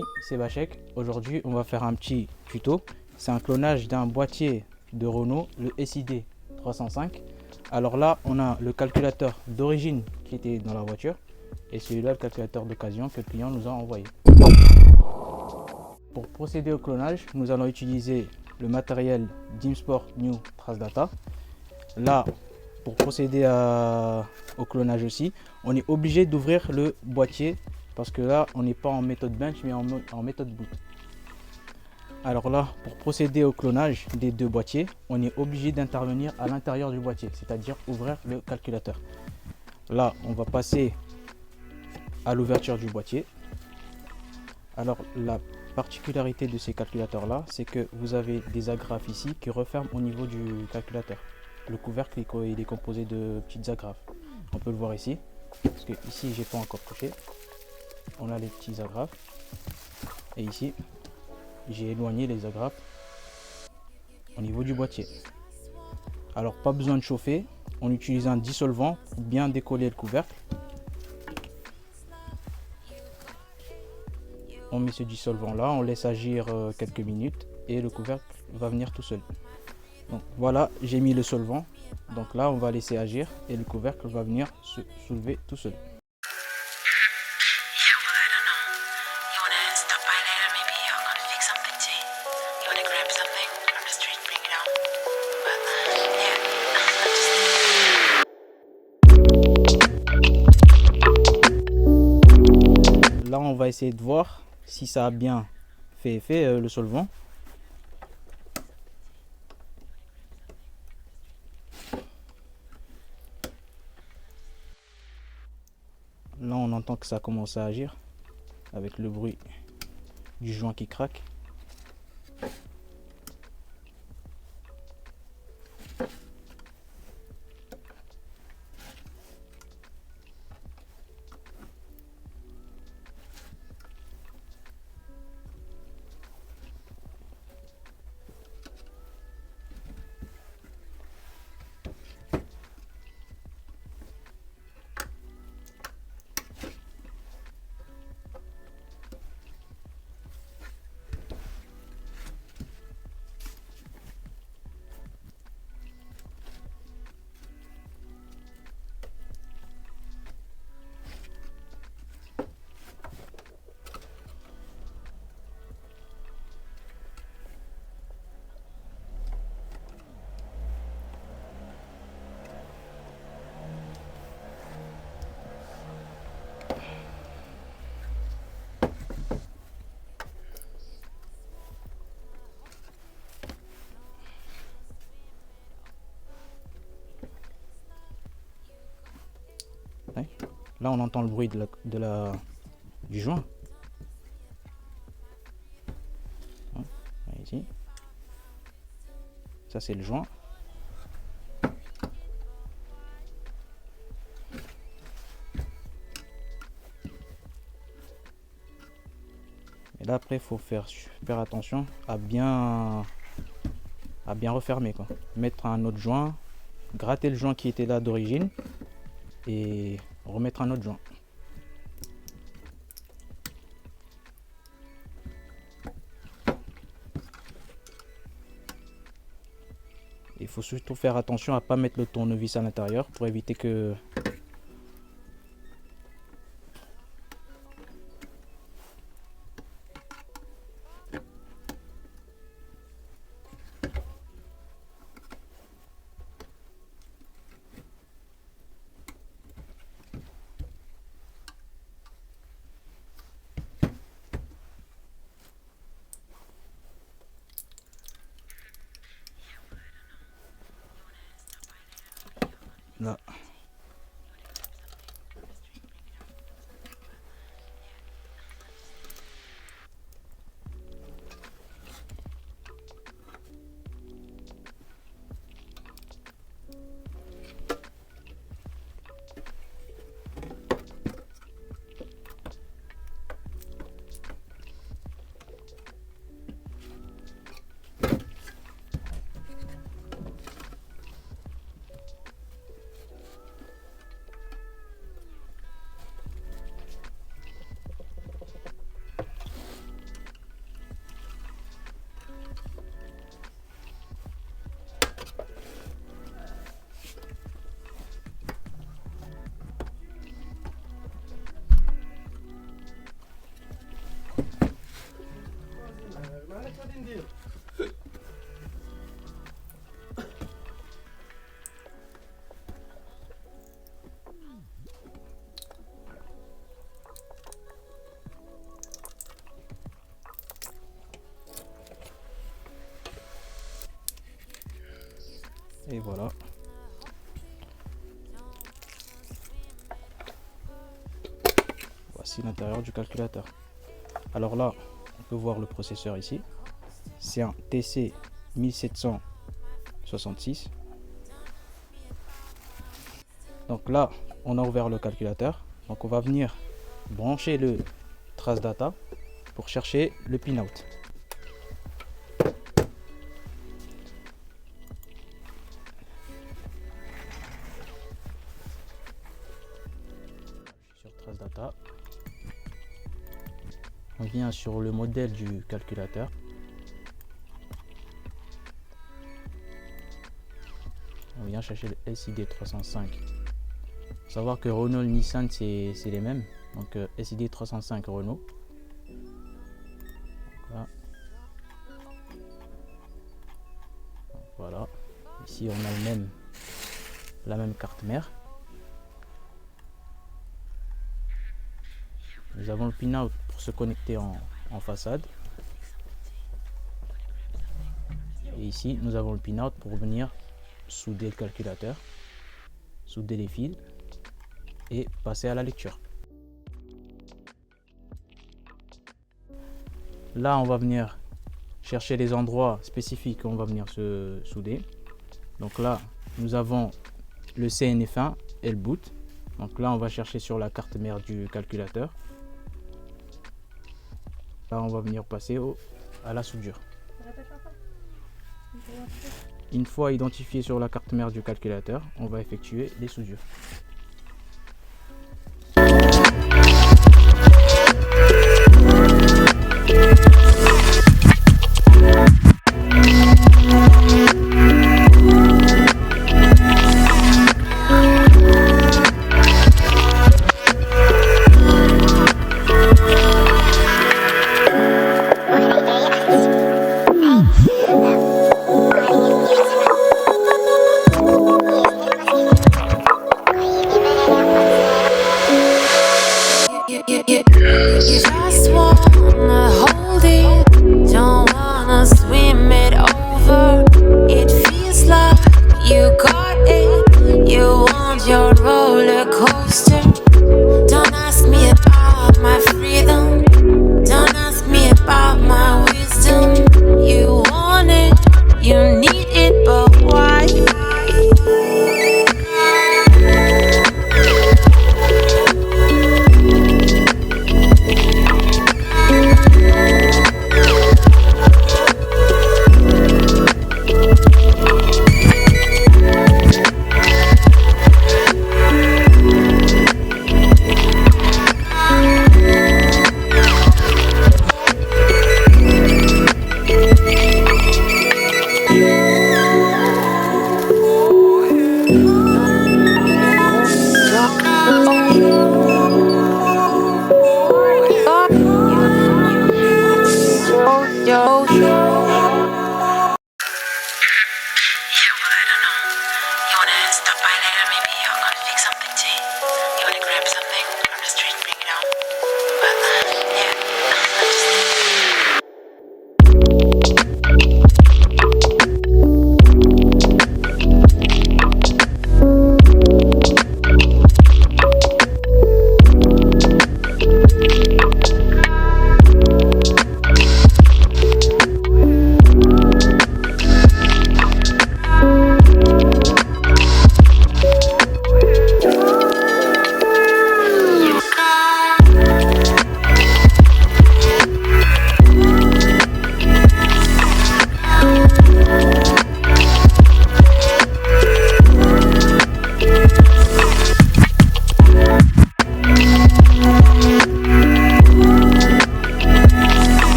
amis, c'est Bachek. Aujourd'hui, on va faire un petit tuto. C'est un clonage d'un boîtier de Renault, le SID 305. Alors là, on a le calculateur d'origine qui était dans la voiture et celui-là, le calculateur d'occasion que le client nous a envoyé. Pour procéder au clonage, nous allons utiliser le matériel DIMSPORT New Trace Data. Là, pour procéder au clonage aussi, on est obligé d'ouvrir le boîtier parce que là, on n'est pas en méthode bench mais en méthode boot. Alors là, pour procéder au clonage des deux boîtiers, on est obligé d'intervenir à l'intérieur du boîtier, c'est-à-dire ouvrir le calculateur. Là, on va passer à l'ouverture du boîtier. Alors, la particularité de ces calculateurs-là, c'est que vous avez des agrafes ici qui referment au niveau du calculateur. Le couvercle il est composé de petites agrafes. On peut le voir ici, parce que ici, j'ai pas encore couché. On a les petits agrafes. Et ici, j'ai éloigné les agrafes au niveau du boîtier. Alors, pas besoin de chauffer. On utilise un dissolvant pour bien décoller le couvercle. On met ce dissolvant là, on laisse agir quelques minutes et le couvercle va venir tout seul. Donc voilà, j'ai mis le solvant. Donc là, on va laisser agir et le couvercle va venir se soulever tout seul. Là, on va essayer de voir si ça a bien fait effet le solvant. Là, on entend que ça commence à agir avec le bruit du joint qui craque. Là, on entend le bruit du joint. Ici. Ça, c'est le joint. Et là, après, il faut faire super attention à bien refermer, quoi. Mettre un autre joint, gratter le joint qui était là d'origine et remettre un autre joint. Il faut surtout faire attention à ne pas mettre le tournevis à l'intérieur pour éviter que là. Et voilà. Voici l'intérieur du calculateur. Alors là, on peut voir le processeur ici. C'est un TC 1766. Donc là, on a ouvert le calculateur. Donc on va venir brancher le trace data pour chercher le pinout. Sur trace data, on vient sur le modèle du calculateur. On vient chercher le SID 305. Faut savoir que Renault et Nissan c'est les mêmes. Donc SID 305 Renault. Voilà. Ici on a la même carte mère. Nous avons le pinout pour se connecter en façade. Et ici nous avons le pinout pour venir souder le calculateur, souder les fils et passer à la lecture. Là on va venir chercher les endroits spécifiques où on va venir se souder. Donc là nous avons le CNF1 et le boot. Donc là on va chercher sur la carte mère du calculateur. Là on va venir passer à la soudure. Une fois identifié sur la carte mère du calculateur, on va effectuer les soudures.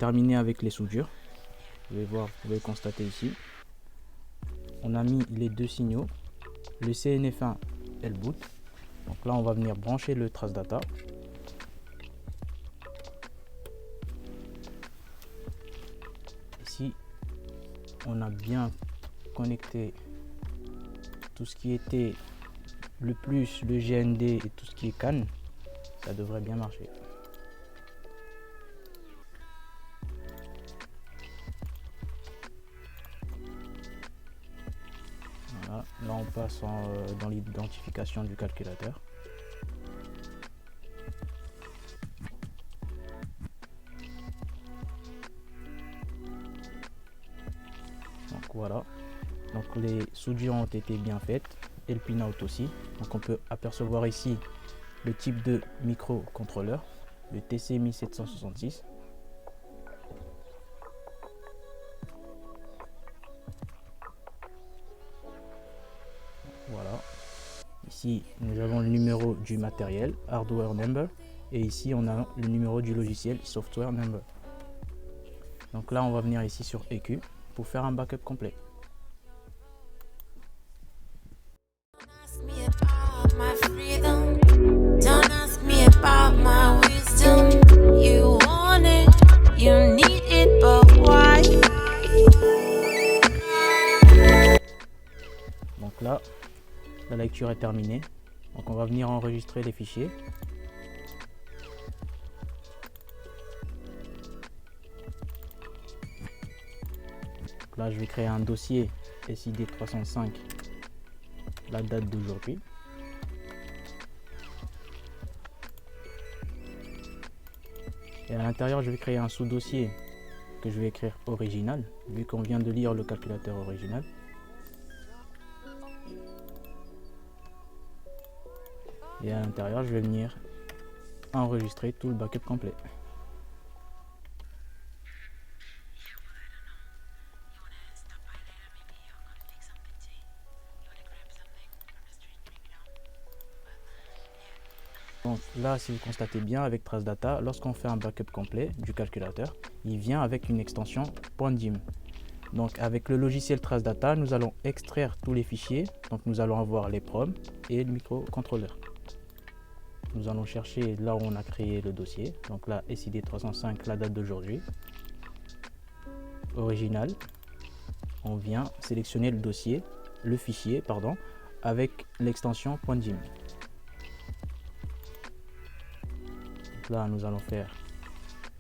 terminer avec les soudures. Vous pouvez constater ici. On a mis les deux signaux, le CNF1 et le boot. Donc là, on va venir brancher le trace data. Ici, on a bien connecté tout ce qui était le plus, le GND et tout ce qui est CAN. Ça devrait bien marcher. Voilà, là on passe dans l'identification du calculateur. Donc voilà, donc les soudures ont été bien faites et le pin-out aussi. Donc on peut apercevoir ici le type de microcontrôleur, le TC1766. Voilà. Ici, nous avons le numéro du matériel, hardware number, et ici on a le numéro du logiciel, software number. Donc là, on va venir ici sur EQ pour faire un backup complet. Donc là, la lecture est terminée. Donc on va venir enregistrer les fichiers. Donc là, je vais créer un dossier SID 305, la date d'aujourd'hui. Et à l'intérieur, je vais créer un sous-dossier que je vais écrire original, vu qu'on vient de lire le calculateur original. Et à l'intérieur, je vais venir enregistrer tout le backup complet. Donc là, si vous constatez bien avec Trace Data, lorsqu'on fait un backup complet du calculateur, il vient avec une extension .dim. Donc avec le logiciel Trace Data, nous allons extraire tous les fichiers. Donc nous allons avoir les PROM et le microcontrôleur. Nous allons chercher là où on a créé le dossier. Donc là, SID 305, la date d'aujourd'hui. Original. On vient sélectionner le dossier, le fichier, pardon, avec l'extension .dim. Donc là, nous allons faire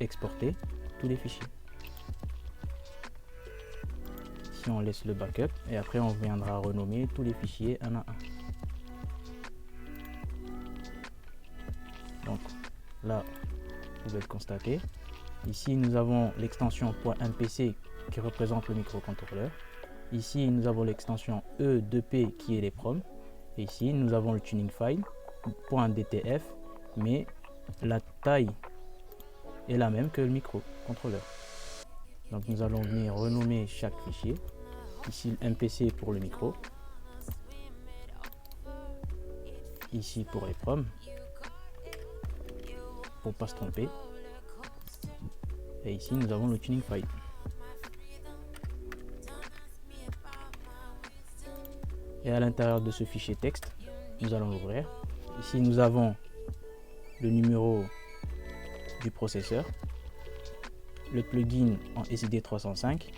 exporter tous les fichiers. Ici, on laisse le backup et après, on viendra renommer tous les fichiers un à un. Donc là, vous pouvez le constater. Ici, nous avons l'extension .mpc qui représente le microcontrôleur. Ici, nous avons l'extension E2P qui est les PROM. Et ici, nous avons le tuning file .dtf, mais la taille est la même que le microcontrôleur. Donc nous allons venir renommer chaque fichier. Ici, le MPC pour le micro. Ici pour les PROM, pour pas se tromper. Et ici, nous avons le tuning file. Et à l'intérieur de ce fichier texte, nous allons l'ouvrir. Ici, nous avons le numéro du processeur, le plugin en SID 305,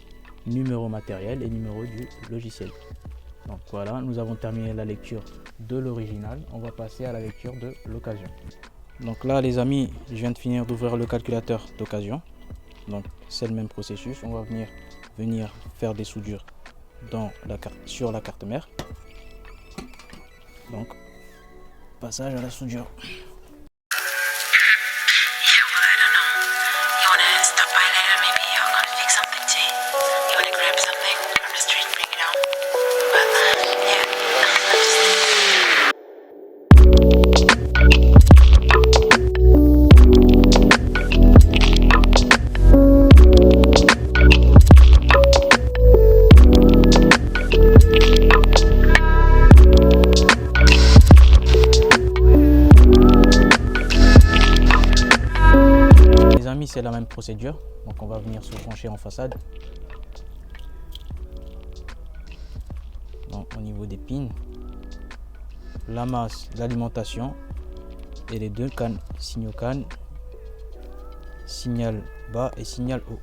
numéro matériel et numéro du logiciel. Donc voilà, nous avons terminé la lecture de l'original. On va passer à la lecture de l'occasion. Donc là, les amis, je viens de finir d'ouvrir le calculateur d'occasion. Donc c'est le même processus. On va venir faire des soudures sur la carte mère. Donc passage à la soudure. même procédure. Donc on va venir se brancher en façade. Donc, au niveau des pins, la masse, l'alimentation et les deux cannes, signal bas et signal haut.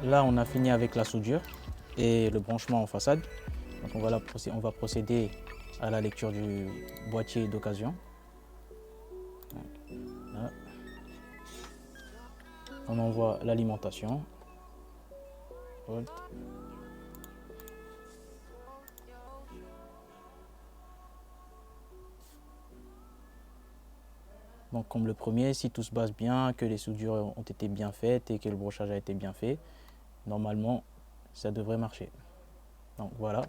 Là, on a fini avec la soudure et le branchement en façade. Donc on va procéder à la lecture du boîtier d'occasion. On envoie l'alimentation. Donc comme le premier, si tout se passe bien, que les soudures ont été bien faites et que le brochage a été bien fait, normalement ça devrait marcher. Donc voilà,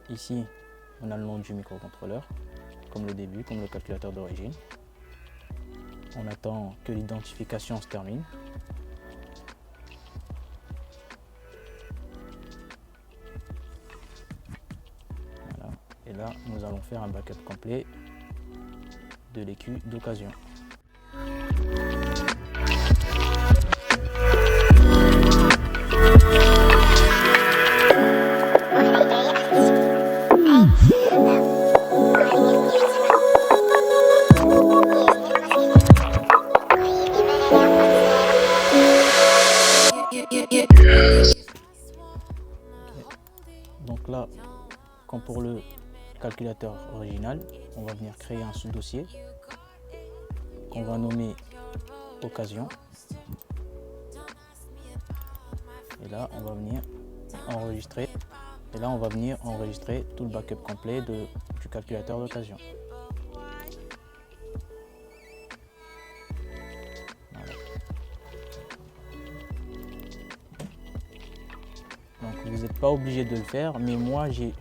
ici on a le nom du microcontrôleur, comme le début, comme le calculateur d'origine. On attend que l'identification se termine. Voilà. Et là, nous allons faire un backup complet de l'écu d'occasion. Donc là, comme pour le calculateur original, on va venir créer un sous-dossier qu'on va nommer occasion. Et là, on va venir enregistrer. Et là, on va venir enregistrer tout le backup complet du calculateur d'occasion. Voilà. Donc, vous n'êtes pas obligé de le faire, mais moi, j'ai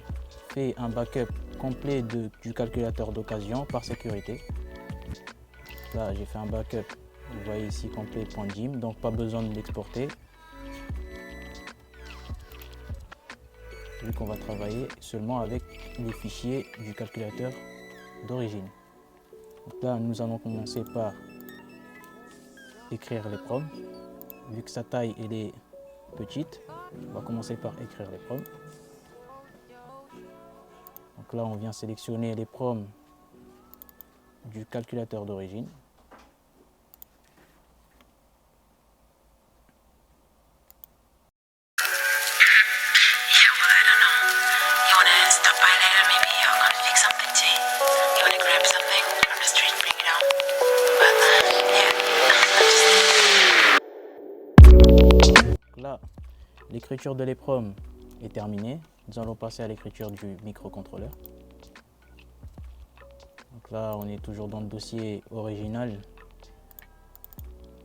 fait un backup complet du calculateur d'occasion par sécurité. Là, j'ai fait un backup, vous voyez ici, complet.jim, donc pas besoin de l'exporter. Vu qu'on va travailler seulement avec les fichiers du calculateur d'origine. Donc là, nous allons commencer par écrire les proms. Vu que sa taille elle est petite, on va commencer par écrire les proms. Donc là, on vient sélectionner les proms du calculateur d'origine. Là, l'écriture de l'EPROM est terminée. Nous allons passer à l'écriture du microcontrôleur. Donc là, on est toujours dans le dossier original.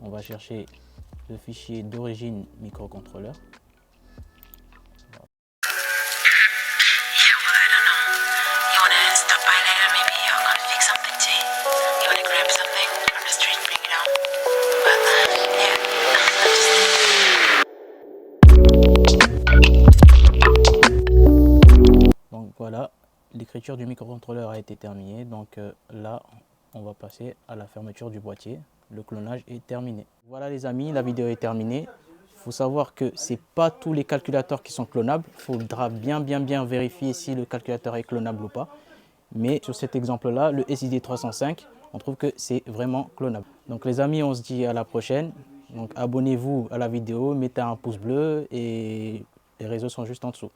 On va chercher le fichier d'origine microcontrôleur. Donc l'écriture du microcontrôleur a été terminée. Donc là, on va passer à la fermeture du boîtier. Le clonage est terminé. Voilà les amis, la vidéo est terminée. Il faut savoir que ce n'est pas tous les calculateurs qui sont clonables. Il faudra bien vérifier si le calculateur est clonable ou pas. Mais sur cet exemple-là, le SID 305, on trouve que c'est vraiment clonable. Donc les amis, on se dit à la prochaine. Donc abonnez-vous à la vidéo, mettez un pouce bleu et les réseaux sont juste en dessous.